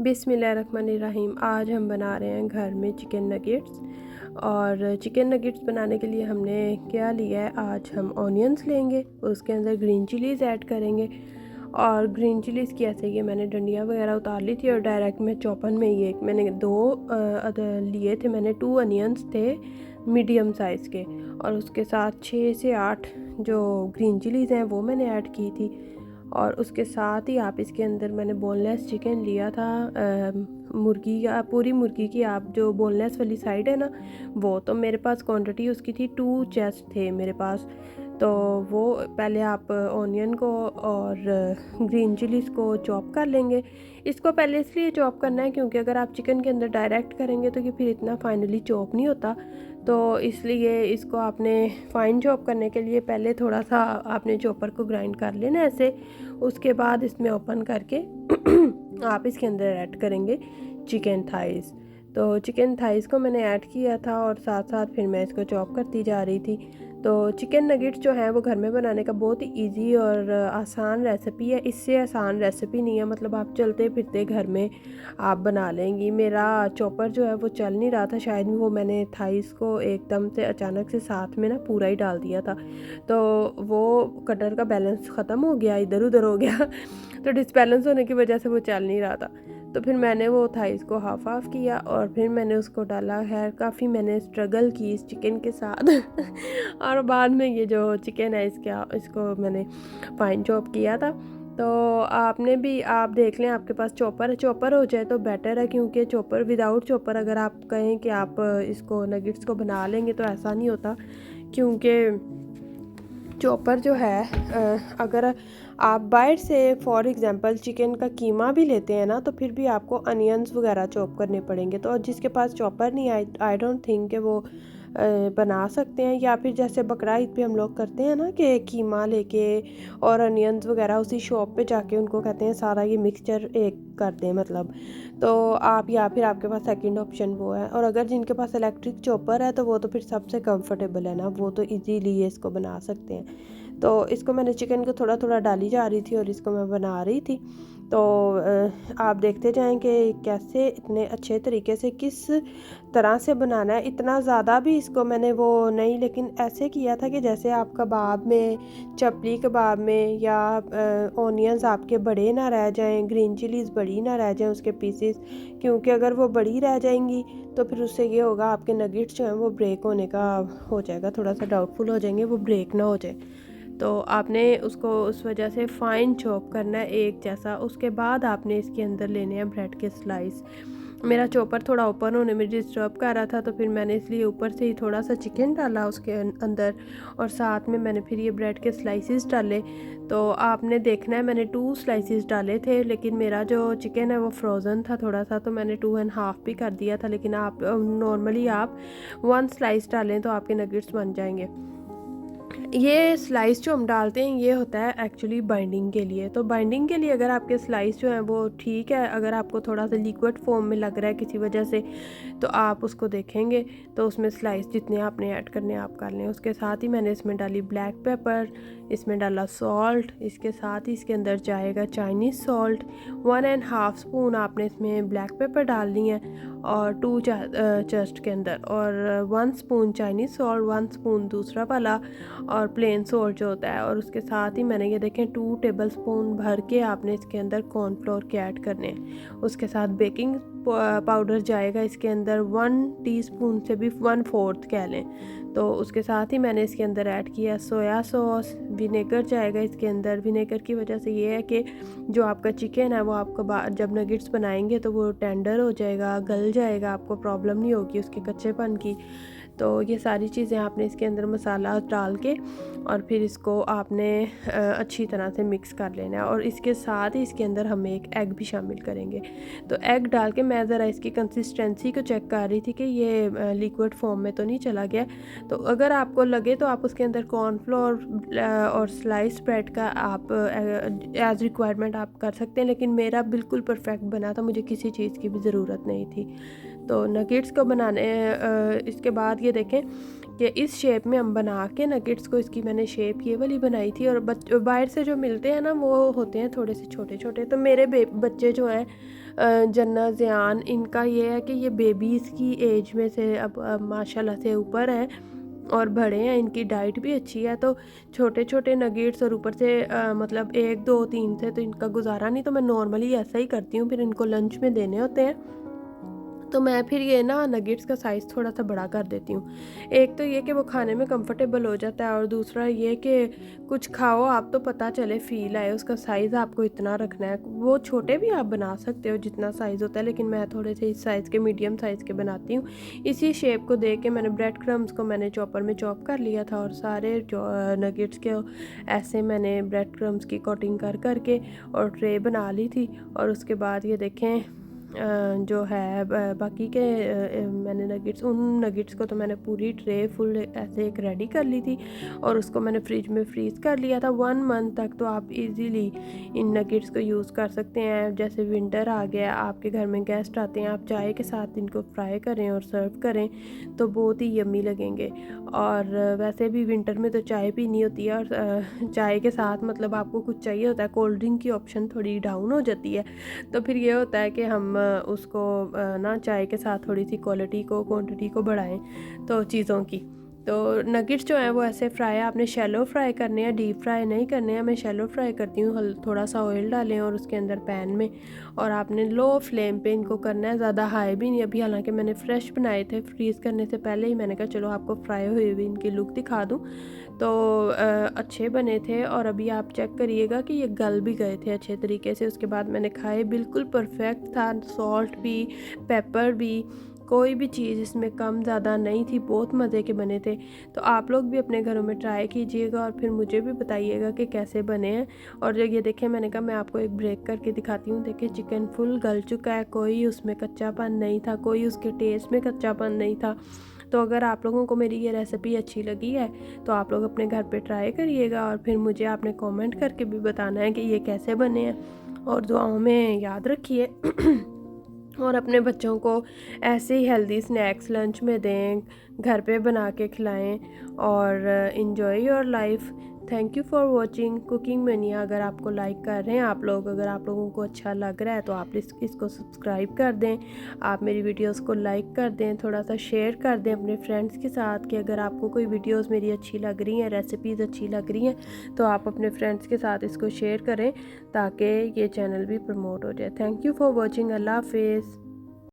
बिस्मिल्लाहिर्रहमानिर्रहीम। आज हम बना रहे हैं घर में चिकन नगेट्स। और चिकन नगेट्स बनाने के लिए हमने क्या लिया है, आज हम ऑनियंस लेंगे, उसके अंदर ग्रीन चिलीज़ ऐड करेंगे। और ग्रीन चिलीज़ की ऐसे ये मैंने डंडियाँ वगैरह उतार ली थी और डायरेक्ट में चॉपर में ये मैंने लिए थे। मैंने 2 अनियंस थे मीडियम साइज़ के, और उसके साथ 6 से 8 जो ग्रीन चिलीज़ हैं वो मैंने ऐड की थी। और उसके साथ ही आप इसके अंदर मैंने बोनलेस चिकन लिया था, मुर्गी या पूरी मुर्गी की, आप जो बोनलेस वाली साइड है ना वो, तो मेरे पास क्वांटिटी उसकी थी 2 चेस्ट थे मेरे पास। तो वो पहले आप ऑनियन को और ग्रीन चिलीज़ को चॉप कर लेंगे। इसको पहले इसलिए चॉप करना है क्योंकि अगर आप चिकन के अंदर डायरेक्ट करेंगे तो ये फिर इतना फाइनली चॉप नहीं होता, तो इसलिए इसको आपने फाइन चॉप करने के लिए पहले थोड़ा सा आपने चॉपर को ग्राइंड कर लेना ऐसे। उसके बाद इसमें ओपन करके आप इसके अंदर ऐड करेंगे चिकन थाइज़। तो चिकन थाइज़ को मैंने ऐड किया था और साथ साथ फिर मैं इसको चॉप करती जा रही थी। तो चिकन नगेट्स जो है वो घर में बनाने का बहुत ही ईजी और आसान रेसिपी है। इससे आसान रेसिपी नहीं है, मतलब आप चलते फिरते घर में आप बना लेंगी। मेरा चॉपर जो है वो चल नहीं रहा था, शायद वो मैंने थाइस को एकदम से अचानक से साथ में ना पूरा ही डाल दिया था, तो वो कटर का बैलेंस ख़त्म हो गया, इधर उधर हो गया तो डिसबैलेंस होने की वजह से वो चल नहीं रहा था। तो फिर मैंने वो थाइस को हाफ हाफ किया और फिर मैंने उसको डाला है। काफ़ी मैंने स्ट्रगल की इस चिकन के साथ और बाद में ये जो चिकन है इसको मैंने फाइन चॉप किया था। तो आपने भी आप देख लें, आपके पास चॉपर हो जाए तो बेटर है, क्योंकि चॉपर विदाउट चॉपर अगर आप कहें कि आप इसको नगेट्स को बना लेंगे तो ऐसा नहीं होता, क्योंकि चॉपर जो है अगर आप बाहर से फॉर एग्ज़ाम्पल चिकन का कीमा भी लेते हैं ना, तो फिर भी आपको अनियंस वगैरह चॉप करने पड़ेंगे। तो जिसके पास चॉपर नहीं, आई डोंट थिंक कि वो बना सकते हैं। या फिर जैसे बकरा ईद पे हम लोग करते हैं ना कि कीमा लेके और अनियंस वगैरह उसी शॉप पे जाके उनको कहते हैं सारा ये मिक्सचर एक कर दें, मतलब। तो आप, या फिर आपके पास सेकंड ऑप्शन वो है। और अगर जिनके पास इलेक्ट्रिक चॉपर है तो वो तो फिर सबसे कंफर्टेबल है ना, वो तो इजीली ये इसको बना सकते हैं। तो इसको मैंने चिकन को थोड़ा थोड़ा डाली जा रही थी और इसको मैं बना रही थी। तो आप देखते जाएं कि कैसे इतने अच्छे तरीके से किस तरह से बनाना है। इतना ज़्यादा भी इसको मैंने वो नहीं, लेकिन ऐसे किया था कि जैसे आप कबाब में, चपली कबाब में, या ऑनियंस आपके बड़े ना रह जाएं, ग्रीन चिलीज़ बड़ी ना रह जाएं उसके पीसेस, क्योंकि अगर वो बड़ी रह जाएंगी तो फिर उससे ये होगा आपके नगेट्स जो हैं वो ब्रेक होने का हो जाएगा, थोड़ा सा डाउटफुल हो जाएंगे, वो ब्रेक ना हो जाए। तो आपने उसको उस वजह से फ़ाइन चॉप करना है एक जैसा। उसके बाद आपने इसके अंदर लेने हैं ब्रेड के स्लाइस। मेरा चॉपर थोड़ा ओपन होने में डिस्टर्ब कर रहा था, तो फिर मैंने इसलिए ऊपर से ही थोड़ा सा चिकन डाला उसके अंदर, और साथ में मैंने फिर ये ब्रेड के स्लाइसेस डाले। तो आपने देखना है, मैंने 2 स्लाइसेस डाले थे, लेकिन मेरा जो चिकन है वो फ्रोज़न था थोड़ा सा, तो मैंने 2 एंड हाफ़ भी कर दिया था। लेकिन आप नॉर्मली आप 1 स्लाइस डालें तो आपके नगेट्स बन जाएंगे। ये स्लाइस जो हम डालते हैं ये होता है एक्चुअली बाइंडिंग के लिए। तो बाइंडिंग के लिए अगर आपके स्लाइस जो हैं वो ठीक है, अगर आपको थोड़ा सा लिक्विड फॉर्म में लग रहा है किसी वजह से, तो आप उसको देखेंगे तो उसमें स्लाइस जितने आपने ऐड करने आप कर लें। उसके साथ ही मैंने इसमें डाली ब्लैक पेपर, इसमें डाला सॉल्ट, इसके साथ ही इसके अंदर जाएगा Chinese salt. 1 and half spoon आपने इसमें ब्लैक पेपर डालनी है और 2 चेस्ट के अंदर, और 1 स्पून चाइनीज़ सॉल्ट, 1 स्पून दूसरा वाला और प्लेन सॉल्ट जो होता है। और उसके साथ ही मैंने ये देखें 2 टेबलस्पून भर के आपने इसके अंदर कॉर्नफ्लोर के ऐड करने हैं। उसके साथ बेकिंग पाउडर जाएगा इसके अंदर 1 टीस्पून से भी 1/4 कह लें। तो उसके साथ ही मैंने इसके अंदर ऐड किया सोया सॉस। विनेगर जाएगा इसके अंदर। विनेगर की वजह से ये है कि जो आपका चिकन है वो आपका जब नगेट्स बनाएंगे तो वो टेंडर हो जाएगा, गल जाएगा, आपको प्रॉब्लम नहीं होगी उसके कच्चेपन की। तो ये सारी चीज़ें आपने इसके अंदर मसाला डाल के और फिर इसको आपने अच्छी तरह से मिक्स कर लेना है। और इसके साथ ही इसके अंदर हम एक एग भी शामिल करेंगे। तो एग डाल के मैं ज़रा इसकी कंसिस्टेंसी को चेक कर रही थी कि ये लिक्विड फॉर्म में तो नहीं चला गया। तो अगर आपको लगे तो आप उसके अंदर कॉर्नफ्लोर और स्लाइस ब्रेड का आप एज़ रिक्वायरमेंट आप कर सकते हैं, लेकिन मेरा बिल्कुल परफेक्ट बना था, मुझे किसी चीज़ की भी ज़रूरत नहीं थी। तो नगेट्स को बनाने इसके बाद ये देखें कि इस शेप में हम बना के नगेट्स को, इसकी मैंने शेप ये वाली बनाई थी। और बाहर से जो मिलते हैं ना वो होते हैं थोड़े से छोटे छोटे। तो मेरे बच्चे जो हैं जन्नत, ज़ियान, इनका ये है कि ये बेबीज़ की एज में से अब माशाल्लाह से ऊपर है और बड़े हैं, इनकी डाइट भी अच्छी है। तो छोटे-छोटे नगेट्स और ऊपर से मतलब 1, 2, 3 से तो इनका गुज़ारा नहीं, तो मैं नॉर्मली ऐसा ही करती हूँ, फिर इनको लंच में देने होते हैं। तो मैं फिर ये ना नगेट्स का साइज़ थोड़ा-सा बड़ा कर देती हूँ। एक तो ये कि वो खाने में कंफर्टेबल हो जाता है और दूसरा ये कि कुछ खाओ आप तो पता चले फ़ील आए, उसका साइज़ आपको इतना रखना है। वो छोटे भी आप बना सकते हो जितना साइज़ होता है, लेकिन मैं थोड़े से इस साइज़ के मीडियम साइज़ के बनाती हूँ। इसी शेप को देख के मैंने ब्रेड क्रम्ब्स को मैंने चॉपर में चॉप कर लिया था और सारे जो नगेट्स के ऐसे मैंने ब्रेड क्रम्ब्स की कोटिंग कर के और ट्रे बना ली थी। और उसके बाद ये देखें जो है बाकी के मैंने नगेट्स, उन नगेट्स को तो मैंने पूरी ट्रे फुल ऐसे एक रेडी कर ली थी और उसको मैंने फ्रिज में फ्रीज़ कर लिया था। 1 मंथ तक तो आप इजीली इन नगेट्स को यूज़ कर सकते हैं। जैसे विंटर आ गया, आपके घर में गेस्ट आते हैं, आप चाय के साथ इनको फ्राई करें और सर्व करें तो बहुत ही यम्मी लगेंगे। और वैसे भी विंटर में तो चाय पीनी होती है और चाय के साथ मतलब आपको कुछ चाहिए होता है, कोल्ड ड्रिंक की ऑप्शन थोड़ी डाउन हो जाती है। तो फिर ये होता है कि हम उसको ना चाय के साथ थोड़ी सी क्वांटिटी को बढ़ाएं तो चीज़ों की। तो नगेट्स जो हैं वो ऐसे फ्राई आपने शैलो फ्राई करने हैं, डीप फ्राई नहीं करने हैं। मैं शैलो फ्राई करती हूँ, थोड़ा सा ऑयल डालें और उसके अंदर पैन में, और आपने लो फ्लेम पे इनको करना है, ज़्यादा हाई भी नहीं। अभी हालांकि मैंने फ्रेश बनाए थे, फ्रीज़ करने से पहले ही मैंने कहा चलो आपको फ्राई हुई हुई इनकी लुक दिखा दूँ। तो अच्छे बने थे और अभी आप चेक करिएगा कि ये गल भी गए थे अच्छे तरीके से। उसके बाद मैंने खाए, बिल्कुल परफेक्ट था, सॉल्ट भी, पेपर भी, कोई भी चीज़ इसमें कम ज़्यादा नहीं थी, बहुत मज़े के बने थे। तो आप लोग भी अपने घरों में ट्राई कीजिएगा और फिर मुझे भी बताइएगा कि कैसे बने हैं। और ये देखें, मैंने कहा मैं आपको एक ब्रेक करके दिखाती हूँ। देखिए चिकन फुल गल चुका है, कोई उसमें कच्चापन नहीं था, कोई उसके टेस्ट में कच्चापन नहीं था। तो अगर आप लोगों को मेरी ये रेसिपी अच्छी लगी है तो आप लोग अपने घर पे ट्राई करिएगा और फिर मुझे आपने कमेंट करके भी बताना है कि ये कैसे बने हैं। और दुआओं में याद रखिए और अपने बच्चों को ऐसे ही हेल्दी स्नैक्स लंच में दें, घर पे बना के खिलाएं और enjoy your life. Thank you for watching cooking mania. अगर आपको लाइक कर रहे हैं आप लोग, अगर आप लोगों को अच्छा लग रहा है तो आप इसको सब्सक्राइब कर दें, आप मेरी वीडियोस को लाइक कर दें, थोड़ा सा शेयर कर दें अपने फ्रेंड्स के साथ कि अगर आपको कोई वीडियोस मेरी अच्छी लग रही हैं, रेसिपीज़ अच्छी लग रही हैं तो आप अपने फ्रेंड्स के साथ इसको शेयर करें ताकि ये चैनल भी प्रमोट हो जाए। Thank you for watching. अल्लाह हाफिज़।